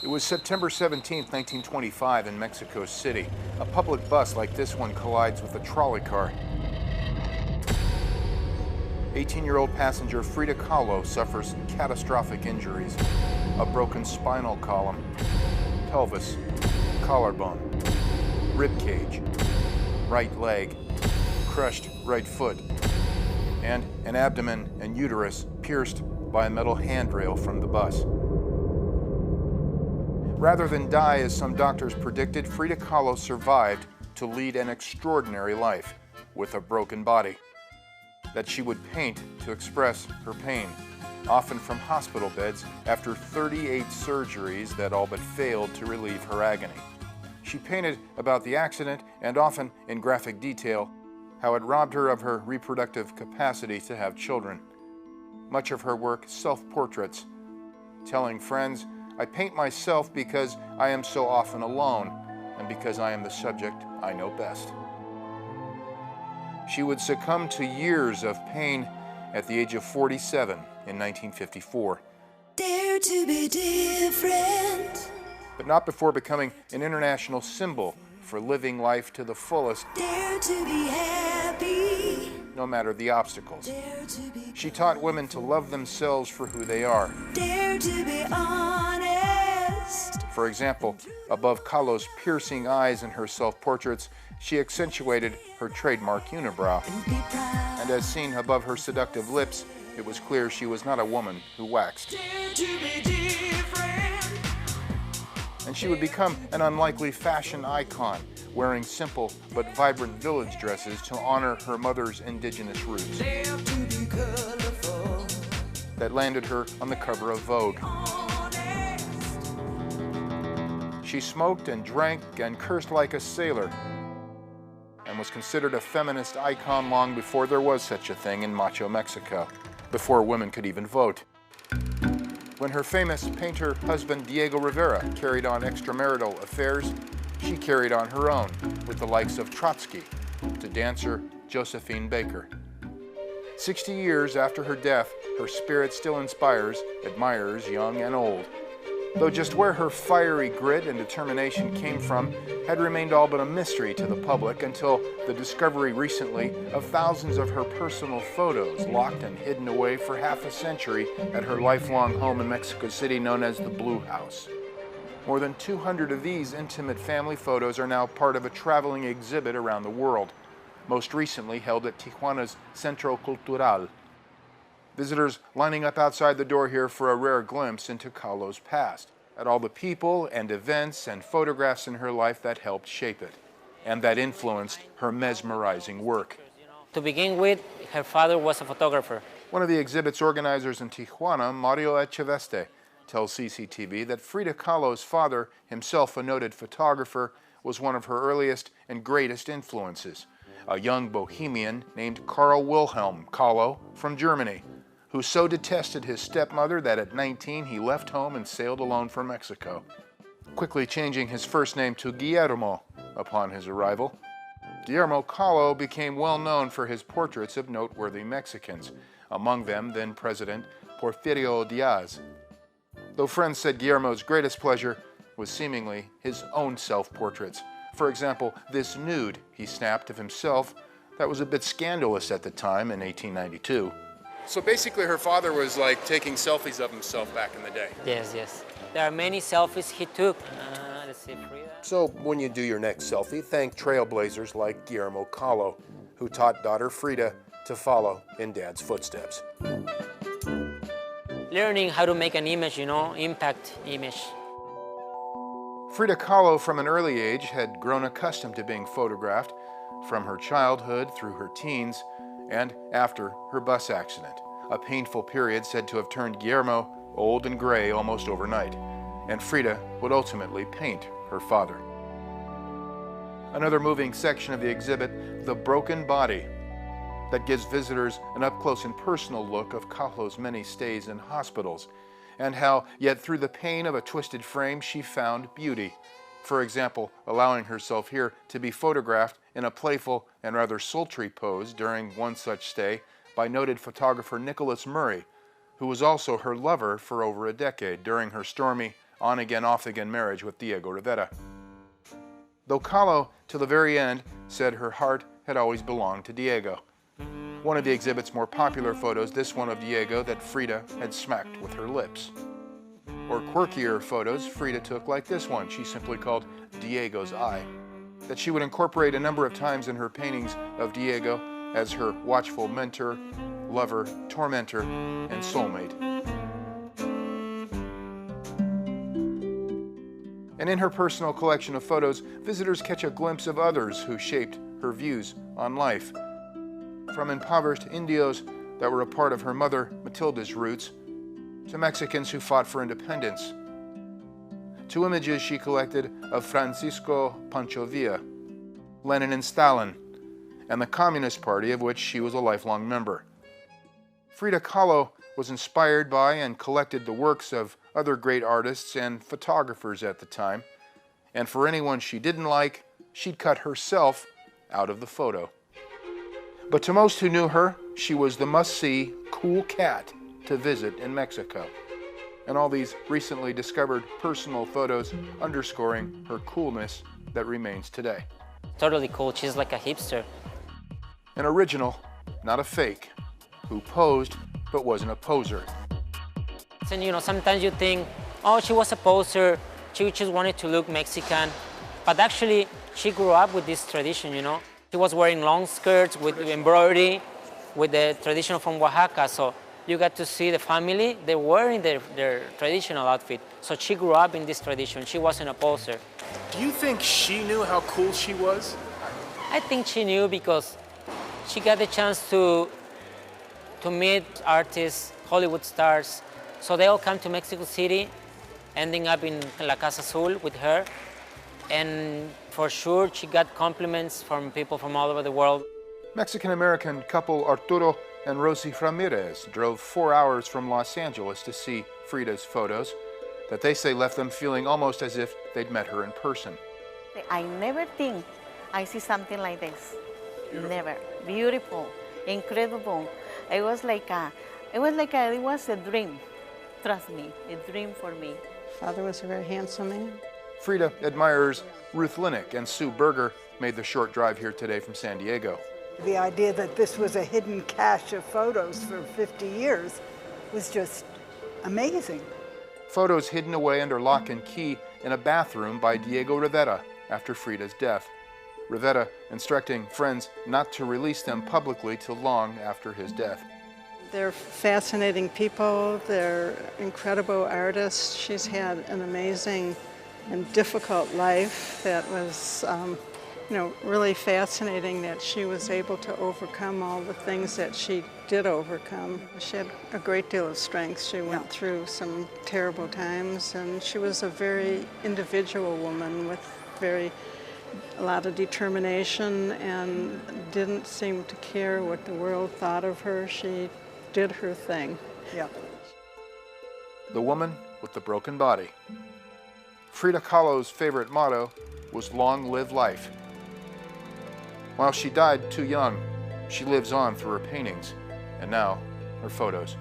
It was September 17, 1925 in Mexico City. A public bus like this one collides with a trolley car. 18-year-old passenger Frida Kahlo suffers catastrophic injuries. A broken spinal column, pelvis, collarbone, rib cage, right leg, crushed right foot, and an abdomen and uterus pierced by a metal handrail from the bus. Rather than die, as some doctors predicted, Frida Kahlo survived to lead an extraordinary life with a broken body that she would paint to express her pain, often from hospital beds after 38 surgeries that all but failed to relieve her agony. She painted about the accident and often in graphic detail how it robbed her of her reproductive capacity to have children. Much of her work self-portraits, telling friends, "I paint myself because I am so often alone and because I am the subject I know best." She would succumb to years of pain at the age of 47 in 1954. Dare to be different. But not before becoming an international symbol for living life to the fullest. Dare to be happy. No matter the obstacles. Dare to be. She taught women to love themselves for who they are. Dare to be honest. For example, above Kahlo's piercing eyes in her self-portraits, she accentuated her trademark unibrow. And as seen above her seductive lips, it was clear she was not a woman who waxed. Dare to be different. And she would become an unlikely fashion icon, wearing simple but vibrant village dresses to honor her mother's indigenous roots. Dare to be colorful. That landed her on the cover of Vogue. Honest. She smoked and drank and cursed like a sailor, and was considered a feminist icon long before there was such a thing in macho Mexico, before women could even vote. When her famous painter husband Diego Rivera carried on extramarital affairs, she carried on her own with the likes of Trotsky to dancer Josephine Baker. 60 years after her death, her spirit still inspires admirers young and old. Though just where her fiery grit and determination came from had remained all but a mystery to the public until the discovery recently of thousands of her personal photos locked and hidden away for half a century at her lifelong home in Mexico City known as the Blue House. More than 200 of these intimate family photos are now part of a traveling exhibit around the world, most recently held at Tijuana's Centro Cultural. Visitors lining up outside the door here for a rare glimpse into Kahlo's past, at all the people and events and photographs in her life that helped shape it, and that influenced her mesmerizing work. To begin with, her father was a photographer. One of the exhibit's organizers in Tijuana, Mario Echeveste, tells CCTV that Frida Kahlo's father, himself a noted photographer, was one of her earliest and greatest influences, a young bohemian named Karl Wilhelm Kahlo from Germany, who so detested his stepmother that at 19 he left home and sailed alone for Mexico, quickly changing his first name to Guillermo upon his arrival. Guillermo Kahlo became well known for his portraits of noteworthy Mexicans, among them then President Porfirio Diaz. Though friends said Guillermo's greatest pleasure was seemingly his own self-portraits. For example, this nude he snapped of himself that was a bit scandalous at the time in 1892. So basically her father was like taking selfies of himself back in the day. Yes, yes. There are many selfies he took. Let's see, Frida. So when you do your next selfie, thank trailblazers like Guillermo Kahlo, who taught daughter Frida to follow in Dad's footsteps. Learning how to make an image, impact image. Frida Kahlo from an early age had grown accustomed to being photographed from her childhood through her teens and after her bus accident, a painful period said to have turned Guillermo old and gray almost overnight, and Frida would ultimately paint her father. Another moving section of the exhibit, The Broken Body, that gives visitors an up-close and personal look of Kahlo's many stays in hospitals, and how, yet through the pain of a twisted frame, she found beauty. For example, allowing herself here to be photographed in a playful and rather sultry pose during one such stay by noted photographer Nicholas Murray, who was also her lover for over a decade during her stormy on-again, off-again marriage with Diego Rivera. Though Kahlo, to the very end, said her heart had always belonged to Diego. One of the exhibit's more popular photos, this one of Diego that Frida had smacked with her lips. Or quirkier photos Frida took like this one, she simply called Diego's Eye, that she would incorporate a number of times in her paintings of Diego as her watchful mentor, lover, tormentor, and soulmate. And in her personal collection of photos, visitors catch a glimpse of others who shaped her views on life. From impoverished Indios that were a part of her mother Matilda's roots, to Mexicans who fought for independence, to images she collected of Francisco Pancho Villa, Lenin and Stalin, and the Communist Party of which she was a lifelong member. Frida Kahlo was inspired by and collected the works of other great artists and photographers at the time, and for anyone she didn't like, she'd cut herself out of the photo. But to most who knew her, she was the must-see, cool cat to visit in Mexico. And all these recently discovered personal photos underscoring her coolness that remains today. Totally cool. She's like a hipster. An original, not a fake, who posed but wasn't a poser. And you know, sometimes you think, oh, she was a poser, she just wanted to look Mexican. But actually, she grew up with this tradition, you know. She was wearing long skirts with embroidery, with the tradition from Oaxaca. So you got to see the family, they're wearing their traditional outfit. So she grew up in this tradition. She wasn't a poser. Do you think she knew how cool she was? I think she knew because she got the chance to meet artists, Hollywood stars. So they all come to Mexico City, ending up in La Casa Azul with her. And for sure, she got compliments from people from all over the world. Mexican-American couple Arturo and Rosie Ramirez drove 4 hours from Los Angeles to see Frida's photos that they say left them feeling almost as if they'd met her in person. I never think I see something like this. Beautiful. Never. Beautiful, incredible. It was a dream. Trust me, a dream for me. Father was a very handsome man. Frida admirers Ruth Linnick and Sue Berger made the short drive here today from San Diego. The idea that this was a hidden cache of photos for 50 years was just amazing. Photos hidden away under lock and key in a bathroom by Diego Rivera after Frida's death. Rivera instructing friends not to release them publicly till long after his death. They're fascinating people, they're incredible artists. She's had an amazing and difficult life that was really fascinating that she was able to overcome all the things that she did overcome. She had a great deal of strength. She went through some terrible times, and she was a very individual woman with a lot of determination and didn't seem to care what the world thought of her. She did her thing. Yeah. The woman with the broken body. Frida Kahlo's favorite motto was long live life. While she died too young, she lives on through her paintings and now her photos.